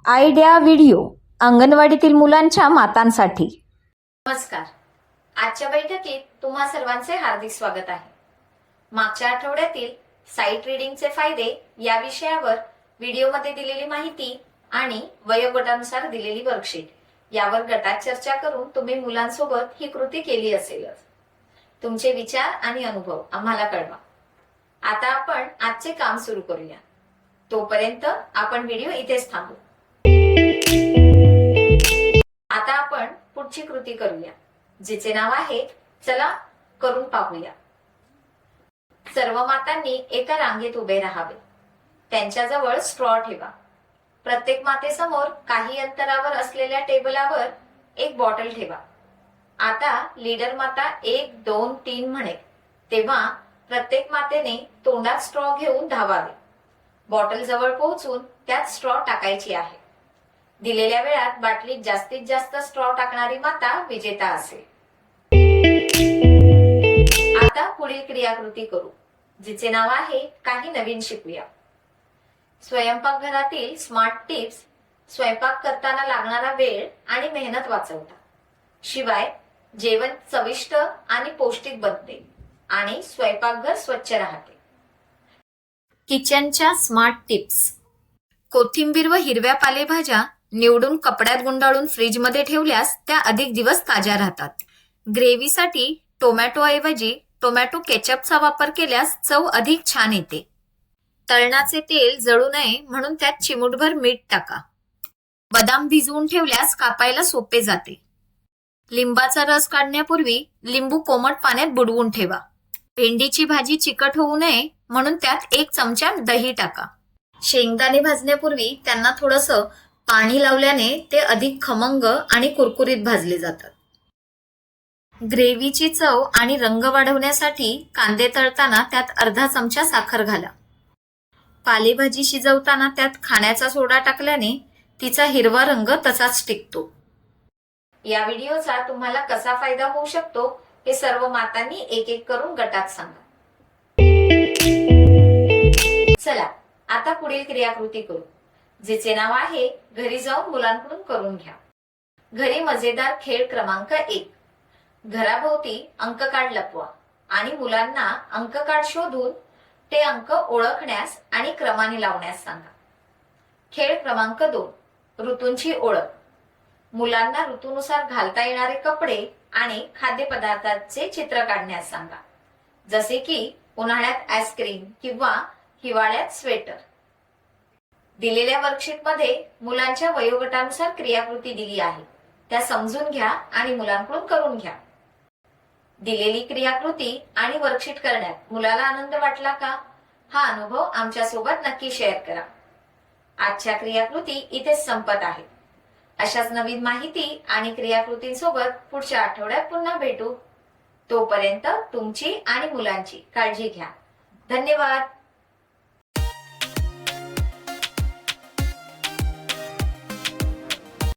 Idea video अंगणवाडीतील मुलांच्या मातांसाठी। नमस्कार। आजच्या बैठकीत तुम्हा सर्वांचे हार्दिक स्वागत आहे। मागच्या आठवड्यातील साइट रीडिंगचे फायदे या विषयावर व्हिडिओमध्ये दिलेली माहिती आणि वयोगटानुसार दिलेली वर्कशीट यावर गटात चर्चा करून तुम्ही मुलांसोबत ही कृती केली असेलच। तुमचे विचार आणि अनुभव आम्हाला कळवा। आता आपण आजचे काम सुरू करूया। तोपर्यंत आपण व्हिडिओ इथेच थांबवू। आता आपण पुढची कृती करूया, जिचे नाव आहे चला करून पाहूया। सर्व मातांनी एका रांगेत उभे राहावे। त्यांच्याजवळ स्ट्रॉ ठेवा। प्रत्येक मातेसमोर काही अंतरावर असलेल्या टेबलावर एक बॉटल ठेवा। आता लीडर माता 1, 2, 3 म्हणेल तेव्हा प्रत्येक मातेने तोंडात स्ट्रॉ घेऊन धावावे। बॉटल जवळ पोहोचून त्यात स्ट्रॉ टाकायची आहे। दिलेल्या वेळात बाटलीत जास्तीत जास्त स्ट्रॉ टाकणारी माता विजेता असेल। आता पुढील क्रियाकृती करू, जिचे नाव आहे काही नवीन शिकूया। स्वयंपाकघरातील स्मार्ट टिप्स स्वयंपाक करताना लागणारा वेळ आणि मेहनत वाचवतात। शिवाय जेवण चविष्ट आणि पौष्टिक बनते आणि स्वयंपाकघर स्वच्छ राहते। किचनच्या स्मार्ट टिप्स। कोथिंबीर व हिरव्या पालेभाज्या निवडून कपड्यात गुंडाळून फ्रीजमध्ये ठेवल्यास त्या अधिक दिवस ताज्या राहतात। ग्रेव्हीसाठी टोमॅटोऐवजी टोमॅटो केचपचा वापर केल्यास चव अधिक छान येते। तळणाचे तेल जळू नये म्हणून त्यात चिमूटभर मीठ टाका। बदाम भिजवून ठेवल्यास कापायला सोपे जाते। लिंबाचा रस काढण्यापूर्वी लिंबू कोमट पाण्यात बुडवून ठेवा। भेंडीची भाजी चिकट होऊ नये म्हणून त्यात 1 चमचा दही टाका। शेंगदाणे भाजण्यापूर्वी त्यांना थोडंसं पाणी लावल्याने ते अधिक खमंग आणि कुरकुरीत भाजले जातात। ग्रेव्हीची चव आणि रंग वाढवण्यासाठी कांदे तळताना त्यात अर्धा चमचा साखर घाला। पालेभाजी शिजवताना त्यात खाण्याचा सोडा टाकल्याने तिचा हिरवा रंग तसाच टिकतो। या व्हिडिओचा तुम्हाला कसा फायदा होऊ शकतो हे सर्व मातांनी एक एक करून गटात सांगा। चला आता पुढील क्रियाकृती करू, जिचे नाव आहे घरी जाऊन मुलांकडून करून घ्या। घरी मजेदार खेळ क्रमांक 1, घराभोवती अंक कार्ड लपवा आणि मुलांना अंक कार्ड शोधून ते अंक ओळखण्यास आणि क्रमाने लावण्यास सांगा। खेळ क्रमांक 2, ऋतूंची ओळख। मुलांना ऋतूनुसार घालता येणारे कपडे आणि खाद्यपदार्थांचे चित्र काढण्यास सांगा, जसे की उन्हाळ्यात आईस्क्रीम किंवा हिवाळ्यात स्वेटर। दिलेल्या वर्कशीटमध्ये मुलांच्या वयोगटानुसार क्रियाकृती दिली आहे, त्या समजून घ्या आणि मुलांकडून करून घ्या। दिलेली क्रियाकृती आणि वर्कशीट करण्यात मुलाला आनंद वाटला का? हा अनुभव आमच्या सोबत नक्की शेअर करा। आजच्या क्रियाकृती इथेच संपत आहेत। अशाच नवीन माहिती आणि क्रियाकृतींसोबत पुढच्या आठवड्यात पुन्हा भेटू। तोपर्यंत तुमची आणि मुलांची काळजी घ्या। धन्यवाद।